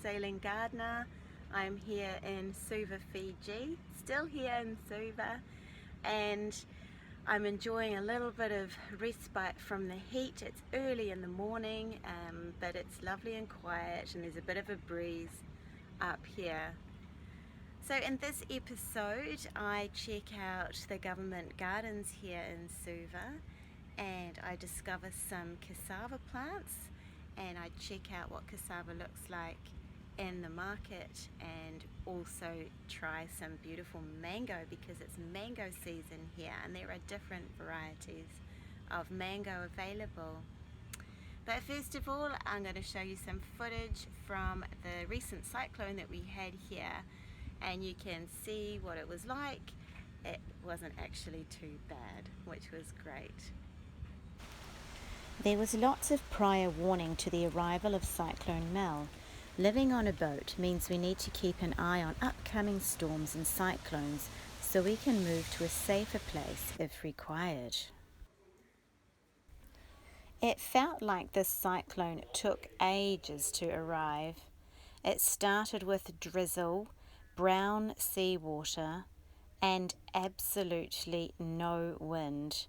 sailing gardener. I'm here in Suva, Fiji, still here in Suva, and I'm enjoying a little bit of respite from the heat. It's early in the morning, but it's lovely and quiet, and there's a bit of a breeze up here. So in this episode I check out the government gardens here in Suva, and I discover some cassava plants, and I check out what cassava looks like in the market, and also try some beautiful mango because it's mango season here and there are different varieties of mango available. But first of all, I'm going to show you some footage from the recent cyclone that we had here, and you can see what it was like. It wasn't actually too bad, which was great. There was lots of prior warning to the arrival of Cyclone Mel. Living on a boat means we need to keep an eye on upcoming storms and cyclones so we can move to a safer place if required. It felt like this cyclone took ages to arrive. It started with drizzle, brown seawater, and absolutely no wind.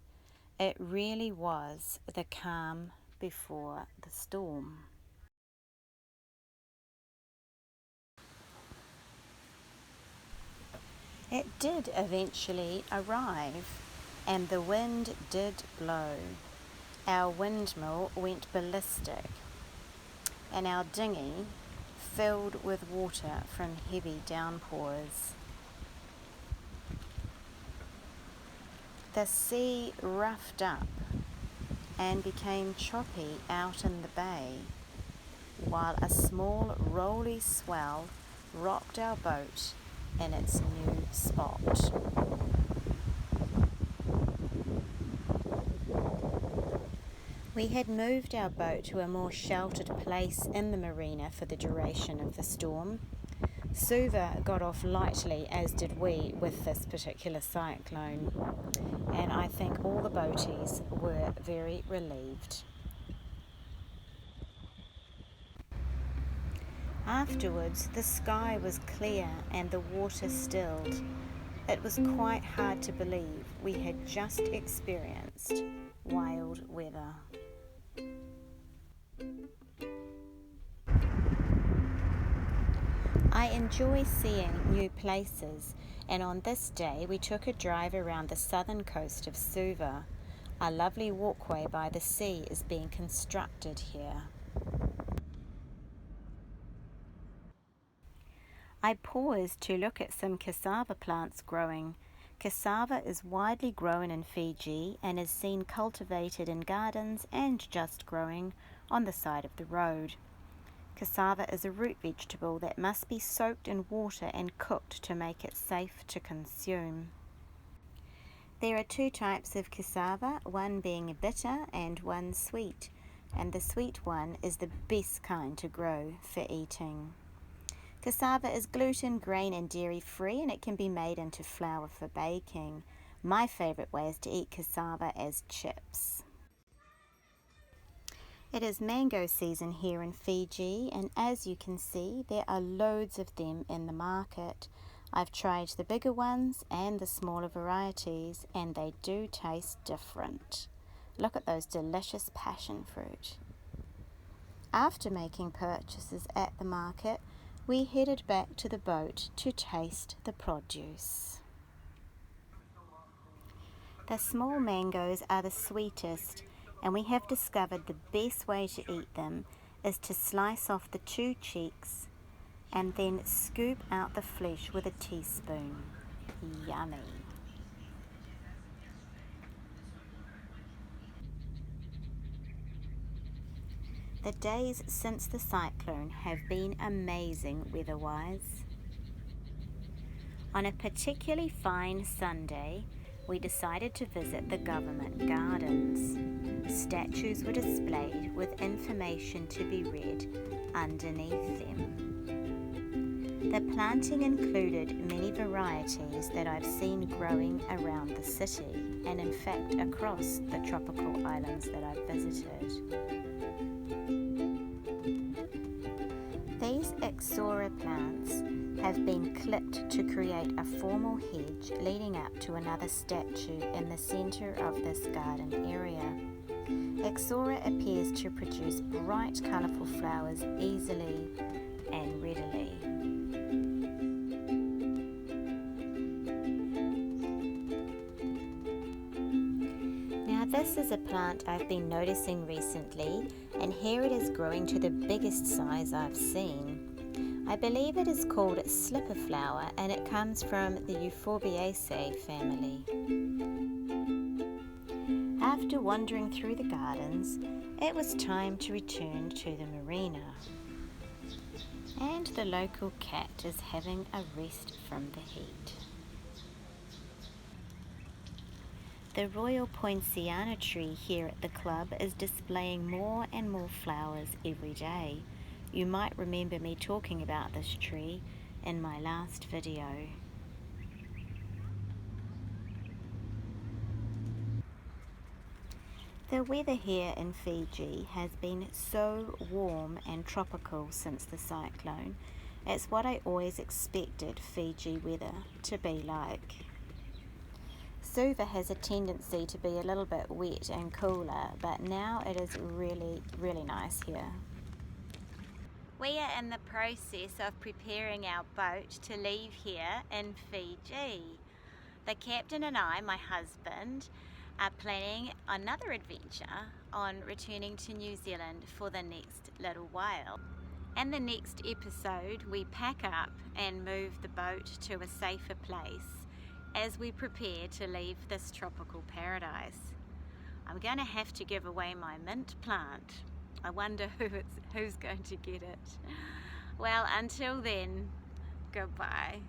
It really was the calm before the storm. It did eventually arrive, and the wind did blow. Our windmill went ballistic, and our dinghy filled with water from heavy downpours. The sea roughed up and became choppy out in the bay, while a small rolly swell rocked our boat in its new spot. We had moved our boat to a more sheltered place in the marina for the duration of the storm. Suva got off lightly, as did we, with this particular cyclone, and I think all the boaties were very relieved. Afterwards, the sky was clear and the water stilled. It was quite hard to believe we had just experienced wild weather. I enjoy seeing new places, and on this day we took a drive around the southern coast of Suva. A lovely walkway by the sea is being constructed here. I paused to look at some cassava plants growing. Cassava is widely grown in Fiji and is seen cultivated in gardens and just growing on the side of the road. Cassava is a root vegetable that must be soaked in water and cooked to make it safe to consume. There are two types of cassava, one being bitter and one sweet, and the sweet one is the best kind to grow for eating. Cassava is gluten, grain and dairy free, and it can be made into flour for baking. My favourite way is to eat cassava as chips. It is mango season here in Fiji, and as you can see, there are loads of them in the market. I've tried the bigger ones and the smaller varieties, and they do taste different. Look at those delicious passion fruit. After making purchases at the market, we headed back to the boat to taste the produce. The small mangoes are the sweetest, and we have discovered the best way to eat them is to slice off the two cheeks and then scoop out the flesh with a teaspoon. Yummy! The days since the cyclone have been amazing weather-wise. On a particularly fine Sunday, we decided to visit the government gardens. Statues were displayed with information to be read underneath them. The planting included many varieties that I've seen growing around the city, and in fact across the tropical islands that I've visited. These tomato plants have been clipped to create a formal hedge leading up to another statue in the centre of this garden area. Ixora appears to produce bright colourful flowers easily and readily. Now this is a plant I've been noticing recently, and here it is growing to the biggest size I've seen. I believe it is called slipper flower, and it comes from the Euphorbiaceae family. After wandering through the gardens, it was time to return to the marina. And the local cat is having a rest from the heat. The Royal Poinciana tree here at the club is displaying more and more flowers every day. You might remember me talking about this tree in my last video. The weather here in Fiji has been so warm and tropical since the cyclone. It's what I always expected Fiji weather to be like. Suva has a tendency to be a little bit wet and cooler, but now it is really, really nice here. We are in the process of preparing our boat to leave here in Fiji. The captain and I, my husband, are planning another adventure on returning to New Zealand for the next little while. In the next episode, we pack up and move the boat to a safer place as we prepare to leave this tropical paradise. I'm going to have to give away my mint plant. I wonder who's going to get it. Well, until then, goodbye.